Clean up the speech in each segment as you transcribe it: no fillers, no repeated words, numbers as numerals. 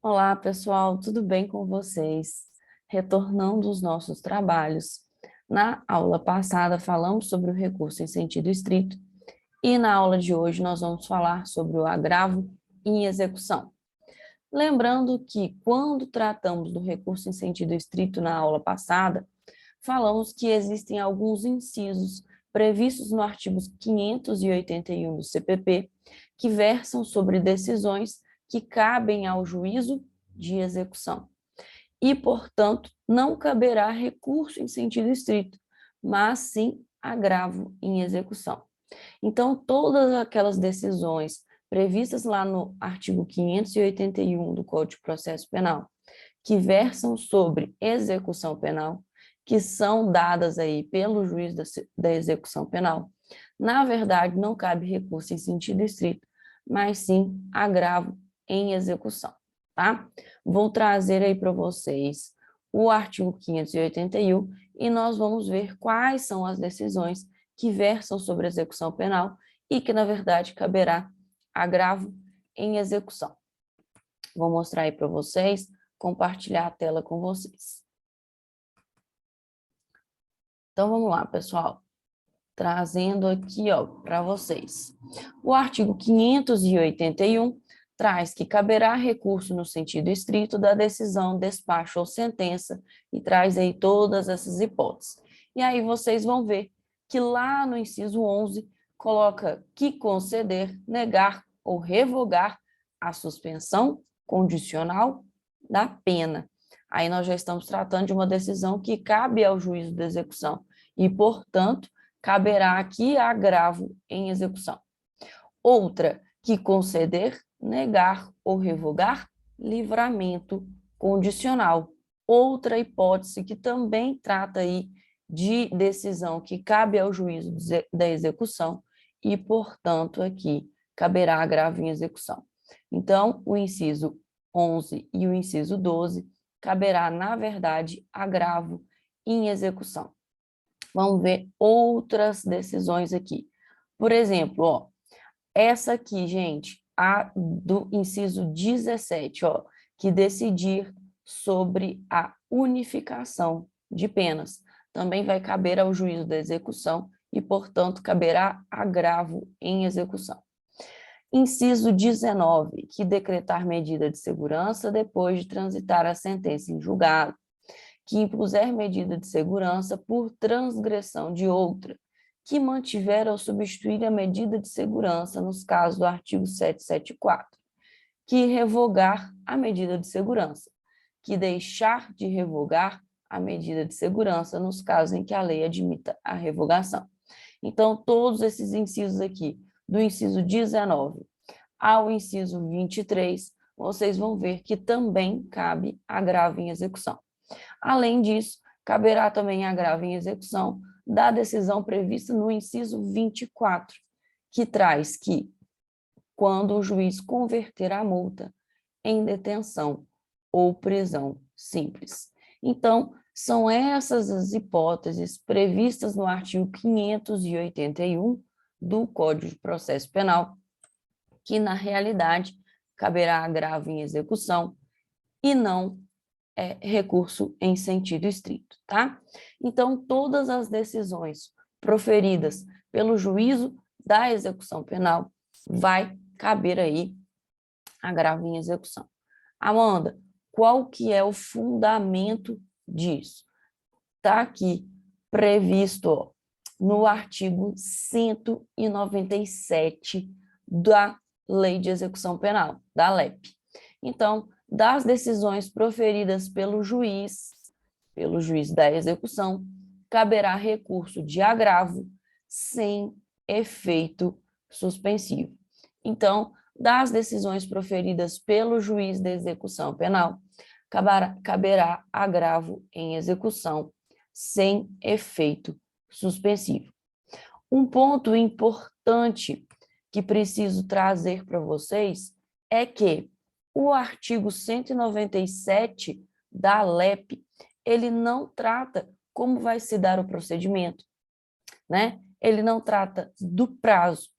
Olá, pessoal, tudo bem com vocês? Retornando aos nossos trabalhos. Na aula passada, falamos sobre o recurso em sentido estrito e na aula de hoje nós vamos falar sobre o agravo em execução. Lembrando que, quando tratamos do recurso em sentido estrito na aula passada, falamos que existem alguns incisos previstos no artigo 581 do CPP que versam sobre decisões que cabem ao juízo de execução. E, portanto, não caberá recurso em sentido estrito, mas sim agravo em execução. Então, todas aquelas decisões previstas lá no artigo 581 do Código de Processo Penal, que versam sobre execução penal, que são dadas aí pelo juiz da execução penal, na verdade, não cabe recurso em sentido estrito, mas sim agravo em execução, tá? Vou trazer aí para vocês o artigo 581 e nós vamos ver quais são as decisões que versam sobre execução penal e que, na verdade, caberá agravo em execução. Vou mostrar aí para vocês, compartilhar a tela com vocês. Então, vamos lá, pessoal. Trazendo aqui, para vocês. O artigo 581 traz que caberá recurso no sentido estrito da decisão, despacho ou sentença, e traz aí todas essas hipóteses. E aí vocês vão ver que lá no inciso 11 coloca que conceder, negar ou revogar a suspensão condicional da pena. Aí nós já estamos tratando de uma decisão que cabe ao juízo de execução e, portanto, caberá aqui agravo em execução. Outra, que conceder, negar ou revogar livramento condicional. Outra hipótese que também trata aí de decisão que cabe ao juízo da execução e, portanto, aqui caberá agravo em execução. Então, o inciso 11 e o inciso 12 caberá, na verdade, agravo em execução. Vamos ver outras decisões aqui. Por exemplo, essa aqui, gente, a do inciso 17, que decidir sobre a unificação de penas. Também vai caber ao juízo da execução e, portanto, caberá agravo em execução. Inciso 19, que decretar medida de segurança depois de transitar a sentença em julgado, que impuser medida de segurança por transgressão de outra, que mantiver ou substituir a medida de segurança nos casos do artigo 774, que revogar a medida de segurança, que deixar de revogar a medida de segurança nos casos em que a lei admita a revogação. Então, todos esses incisos aqui, do inciso 19 ao inciso 23, vocês vão ver que também cabe agravo em execução. Além disso, caberá também agravo em execução da decisão prevista no inciso 24, que traz que, quando o juiz converter a multa em detenção ou prisão simples. Então, são essas as hipóteses previstas no artigo 581 do Código de Processo Penal, que, na realidade, caberá agravo em execução e não recurso em sentido estrito, tá? Então, todas as decisões proferidas pelo juízo da execução penal vai caber aí agravo em execução. Amanda, qual que é o fundamento disso? Está aqui previsto no artigo 197 da Lei de Execução Penal, da LEP. Então, das decisões proferidas pelo juiz da execução, caberá recurso de agravo sem efeito suspensivo. Então, das decisões proferidas pelo juiz da execução penal, caberá agravo em execução sem efeito suspensivo. Um ponto importante que preciso trazer para vocês é que o artigo 197 da LEP, ele não trata como vai se dar o procedimento, né? Ele não trata do prazo.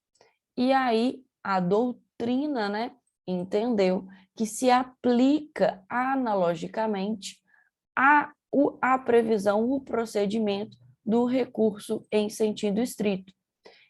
E aí, a doutrina, né, entendeu que se aplica analogicamente a previsão, o procedimento do recurso em sentido estrito.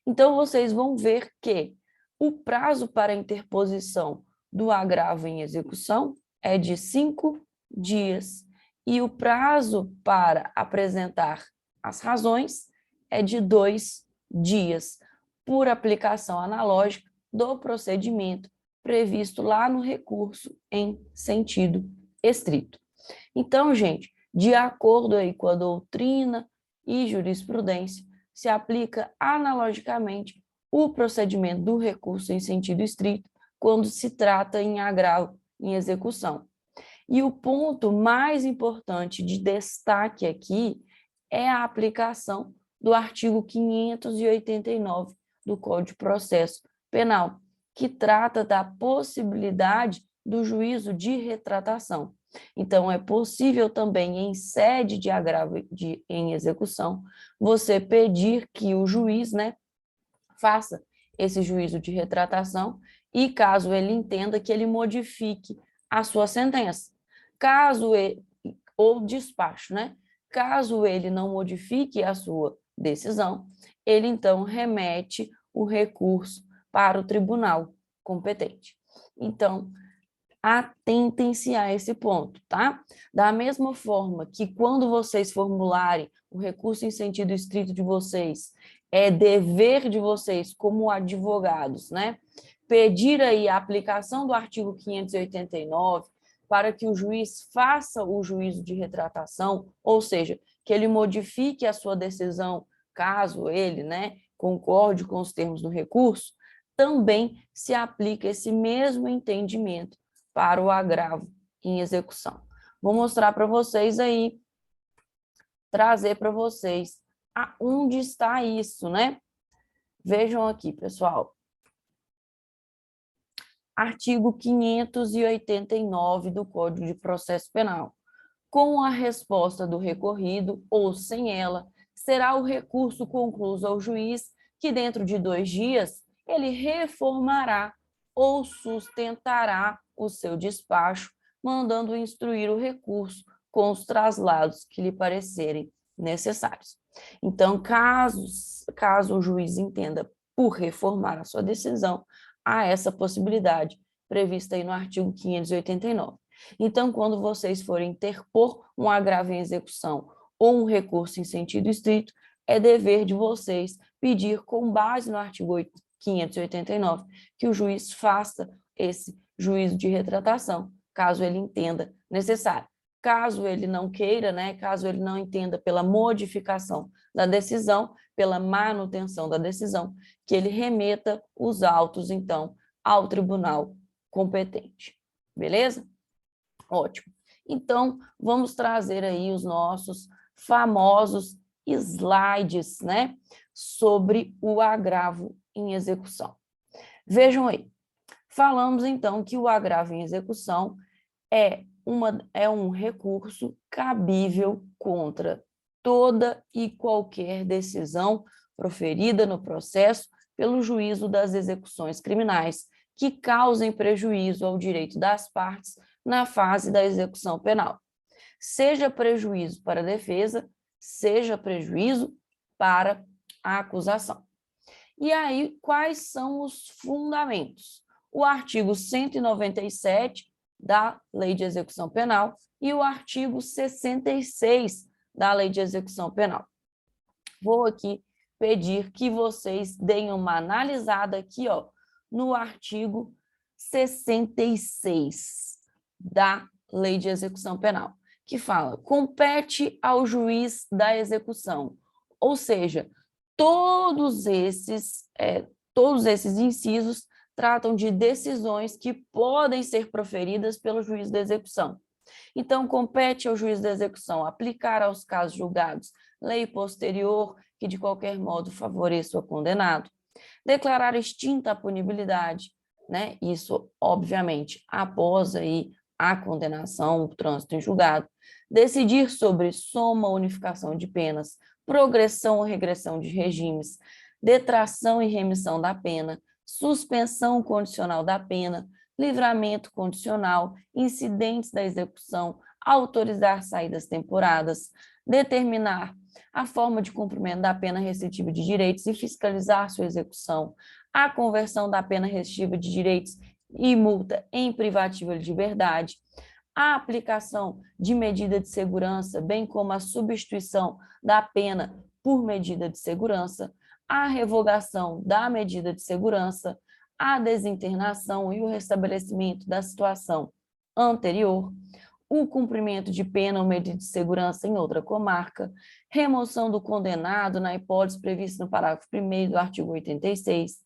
Então, vocês vão ver que o prazo para interposição do agravo em execução é de 5 dias e o prazo para apresentar as razões é de 2 dias, por aplicação analógica do procedimento previsto lá no recurso em sentido estrito. Então, gente, de acordo aí com a doutrina e jurisprudência, se aplica analogicamente o procedimento do recurso em sentido estrito quando se trata em agravo em execução. E o ponto mais importante de destaque aqui é a aplicação do artigo 589 do Código de Processo Penal, que trata da possibilidade do juízo de retratação. Então, é possível também, em sede de agravo em execução, você pedir que o juiz, faça esse juízo de retratação e, caso ele entenda, que ele modifique a sua sentença. Caso ele, ou despacho, Caso ele não modifique a sua decisão, ele então remete o recurso para o tribunal competente. Então, atentem-se a esse ponto, tá? Da mesma forma que quando vocês formularem o recurso em sentido estrito de vocês, é dever de vocês como advogados, pedir aí a aplicação do artigo 589 para que o juiz faça o juízo de retratação, ou seja, que ele modifique a sua decisão, caso ele, concorde com os termos do recurso, também se aplica esse mesmo entendimento para o agravo em execução. Vou mostrar para vocês aí, trazer para vocês aonde está isso, Vejam aqui, pessoal. Artigo 589 do Código de Processo Penal. Com a resposta do recorrido ou sem ela, será o recurso concluído ao juiz que dentro de 2 dias ele reformará ou sustentará o seu despacho, mandando instruir o recurso com os traslados que lhe parecerem necessários. Então, caso o juiz entenda por reformar a sua decisão, há essa possibilidade prevista aí no artigo 589. Então, quando vocês forem interpor um agravo em execução ou um recurso em sentido estrito, é dever de vocês pedir, com base no artigo 589, que o juiz faça esse juízo de retratação, caso ele entenda necessário. Caso ele não queira, caso ele não entenda pela modificação da decisão, pela manutenção da decisão, que ele remeta os autos, então, ao tribunal competente. Beleza? Ótimo. Então, vamos trazer aí os nossos famosos slides, sobre o agravo em execução. Vejam aí. Falamos, então, que o agravo em execução é um recurso cabível contra toda e qualquer decisão proferida no processo pelo juízo das execuções criminais que causem prejuízo ao direito das partes na fase da execução penal. Seja prejuízo para a defesa, seja prejuízo para a acusação. E aí, quais são os fundamentos? O artigo 197 da Lei de Execução Penal e o artigo 66 da Lei de Execução Penal. Vou aqui pedir que vocês deem uma analisada aqui, no artigo 66 da Lei de Execução Penal, que fala: compete ao juiz da execução, ou seja, todos esses incisos tratam de decisões que podem ser proferidas pelo juiz da execução. Então, compete ao juiz da execução aplicar aos casos julgados lei posterior que, de qualquer modo, favoreça o condenado, declarar extinta a punibilidade, Isso, obviamente, após aí a condenação, o trânsito em julgado, decidir sobre soma ou unificação de penas, progressão ou regressão de regimes, detração e remissão da pena, suspensão condicional da pena, livramento condicional, incidentes da execução, autorizar saídas temporadas, determinar a forma de cumprimento da pena restritiva de direitos e fiscalizar sua execução, a conversão da pena restritiva de direitos e multa em privativa de liberdade, a aplicação de medida de segurança, bem como a substituição da pena por medida de segurança, a revogação da medida de segurança, a desinternação e o restabelecimento da situação anterior, o cumprimento de pena ou medida de segurança em outra comarca, remoção do condenado na hipótese prevista no parágrafo 1º do artigo 86,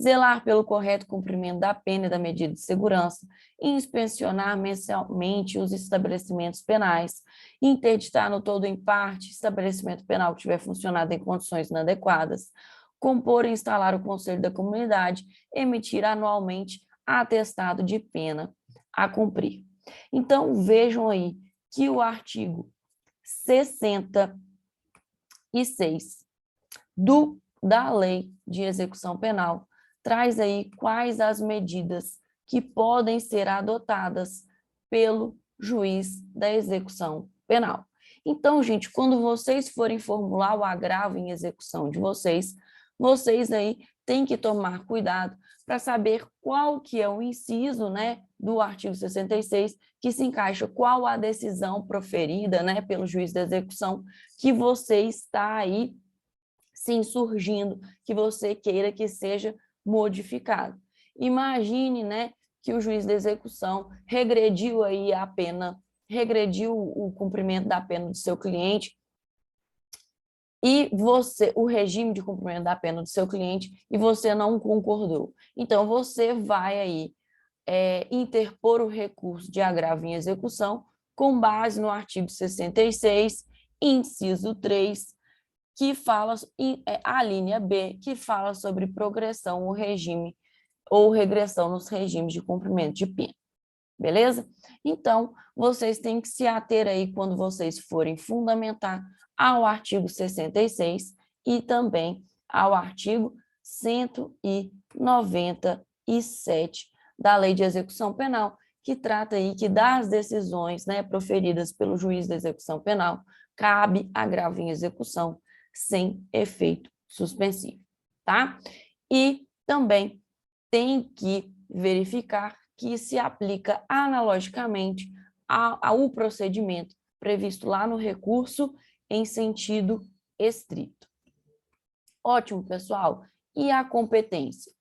zelar pelo correto cumprimento da pena e da medida de segurança, inspecionar mensalmente os estabelecimentos penais, interditar no todo ou em parte estabelecimento penal que tiver funcionado em condições inadequadas, compor e instalar o Conselho da Comunidade, emitir anualmente atestado de pena a cumprir. Então, vejam aí que o artigo 66 da Lei de Execução Penal traz aí quais as medidas que podem ser adotadas pelo juiz da execução penal. Então, gente, quando vocês forem formular o agravo em execução de vocês aí têm que tomar cuidado para saber qual que é o inciso, né, do artigo 66, que se encaixa, qual a decisão proferida, né, pelo juiz da execução, que você está aí se insurgindo, que você queira que seja modificado. Imagine, né, que o juiz da execução regrediu aí a pena, regrediu o cumprimento da pena do seu cliente, e o regime de cumprimento da pena do seu cliente, e você não concordou. Então, você vai aí interpor o recurso de agravo em execução com base no artigo 66, inciso 3, que fala, a linha B, que fala sobre progressão ou regime ou regressão nos regimes de cumprimento de pena. Beleza? Então, vocês têm que se ater aí quando vocês forem fundamentar ao artigo 66 e também ao artigo 197 da Lei de Execução Penal, que trata aí que das decisões, né, proferidas pelo juiz da execução penal, cabe agravo em execução sem efeito suspensivo, tá? E também tem que verificar que se aplica analogicamente ao procedimento previsto lá no recurso em sentido estrito. Ótimo, pessoal. E a competência?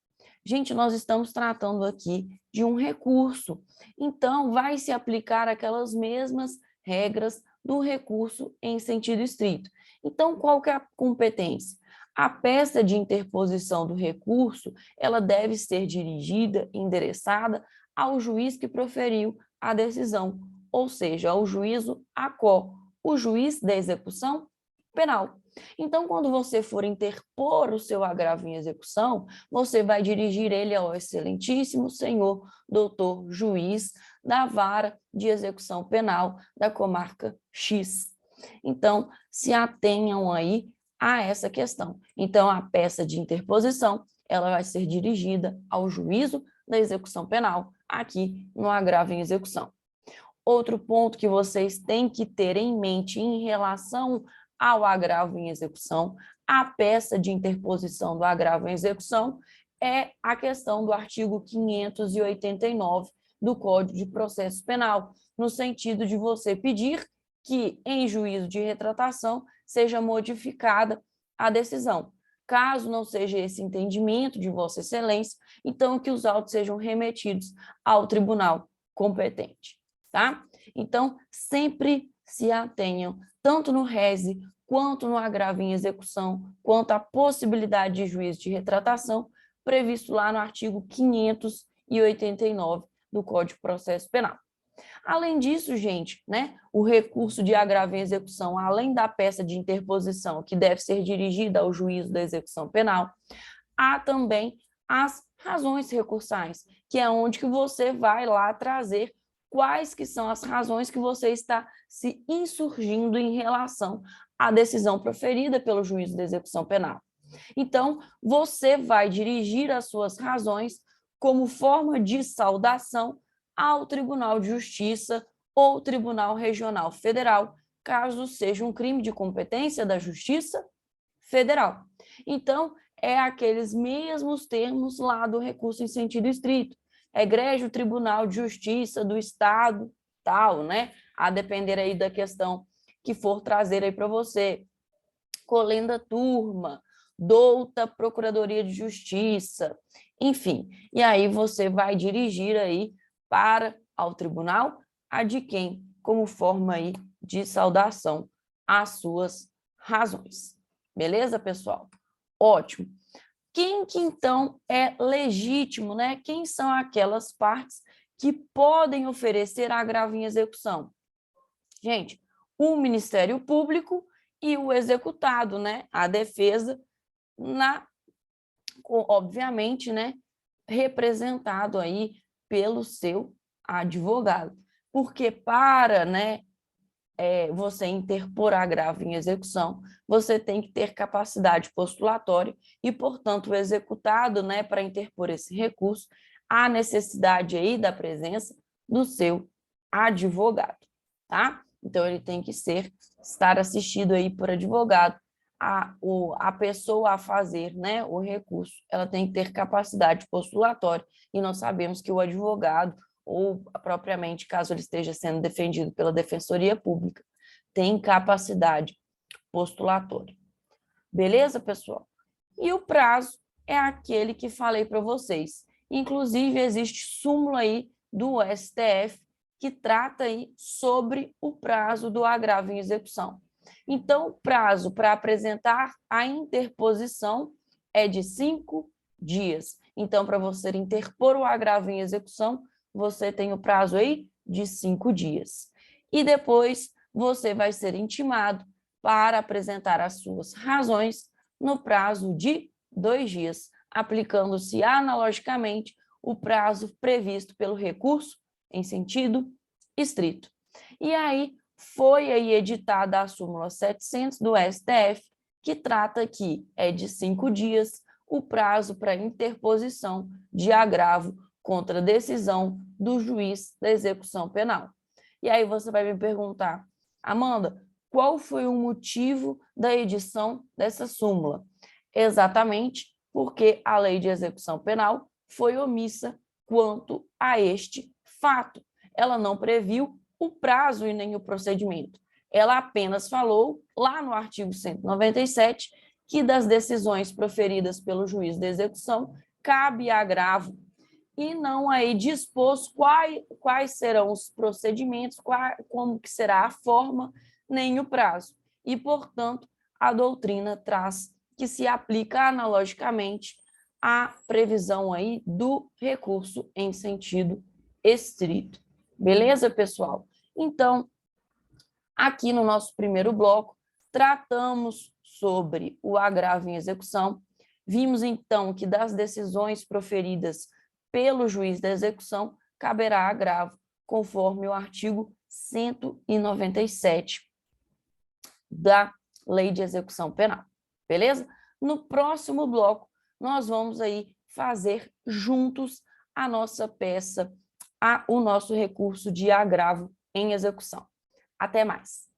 Gente, nós estamos tratando aqui de um recurso, então vai se aplicar aquelas mesmas regras do recurso em sentido estrito. Então, qual que é a competência? A peça de interposição do recurso, ela deve ser dirigida, endereçada ao juiz que proferiu a decisão, ou seja, ao juízo ACO, o juiz da execução penal. Então, quando você for interpor o seu agravo em execução, você vai dirigir ele ao excelentíssimo senhor doutor juiz da vara de execução penal da comarca X. Então, se atenham aí a essa questão. Então, a peça de interposição, ela vai ser dirigida ao juízo da execução penal, aqui no agravo em execução. Outro ponto que vocês têm que ter em mente em relação ao agravo em execução, a peça de interposição do agravo em execução é a questão do artigo 589 do Código de Processo Penal, no sentido de você pedir que, em juízo de retratação, seja modificada a decisão. Caso não seja esse entendimento de Vossa Excelência, então que os autos sejam remetidos ao tribunal competente, tá? Então, sempre se atenham, tanto no rese, quanto no agravo em execução, quanto à possibilidade de juízo de retratação, previsto lá no artigo 589 do Código de Processo Penal. Além disso, gente, né, o recurso de agravo em execução, além da peça de interposição, que deve ser dirigida ao juízo da execução penal, há também as razões recursais, que é onde que você vai lá trazer quais que são as razões que você está se insurgindo em relação à decisão proferida pelo juízo da execução penal. Então, você vai dirigir as suas razões como forma de saudação ao Tribunal de Justiça ou Tribunal Regional Federal, caso seja um crime de competência da Justiça Federal. Então, é aqueles mesmos termos lá do recurso em sentido estrito. Egrégio Tribunal de Justiça do Estado, tal, né? A depender aí da questão que for trazer aí para você. Colenda Turma, douta Procuradoria de Justiça, enfim. E aí você vai dirigir aí para ao tribunal a de quem, como forma aí de saudação às suas razões. Beleza, pessoal? Ótimo. Quem que então é legítimo, né? Quem são aquelas partes que podem oferecer agravo em execução? Gente, o Ministério Público e o executado, né? A defesa, obviamente, né? Representado aí pelo seu advogado. Porque para, né, você interpor agravo em execução, você tem que ter capacidade postulatória e, portanto, o executado, né, para interpor esse recurso, há necessidade aí da presença do seu advogado, tá? Então, ele tem que estar assistido aí por advogado. A pessoa a fazer, né, o recurso, ela tem que ter capacidade postulatória e nós sabemos que o advogado ou propriamente, caso ele esteja sendo defendido pela Defensoria Pública, tem capacidade postulatória. Beleza, pessoal? E o prazo é aquele que falei para vocês. Inclusive, existe súmula aí do STF que trata aí sobre o prazo do agravo em execução. Então, o prazo para apresentar a interposição é de 5 dias. Então, para você interpor o agravo em execução, você tem o prazo aí de 5 dias. E depois você vai ser intimado para apresentar as suas razões no prazo de 2 dias, aplicando-se analogicamente o prazo previsto pelo recurso em sentido estrito. E aí foi aí editada a súmula 700 do STF, que trata que é de 5 dias o prazo para interposição de agravo contra a decisão do juiz da execução penal. E aí você vai me perguntar, Amanda, qual foi o motivo da edição dessa súmula? Exatamente porque a lei de execução penal foi omissa quanto a este fato. Ela não previu o prazo e nem o procedimento. Ela apenas falou, lá no artigo 197, que das decisões proferidas pelo juiz da execução cabe agravo e não aí dispôs quais serão os procedimentos, como que será a forma, nem o prazo. E, portanto, a doutrina traz que se aplica analogicamente à previsão aí do recurso em sentido estrito. Beleza, pessoal? Então, aqui no nosso primeiro bloco, tratamos sobre o agravo em execução. Vimos, então, que das decisões proferidas pelo juiz da execução, caberá agravo, conforme o artigo 197 da Lei de Execução Penal. Beleza? No próximo bloco, nós vamos aí fazer juntos a nossa peça, o nosso recurso de agravo em execução. Até mais!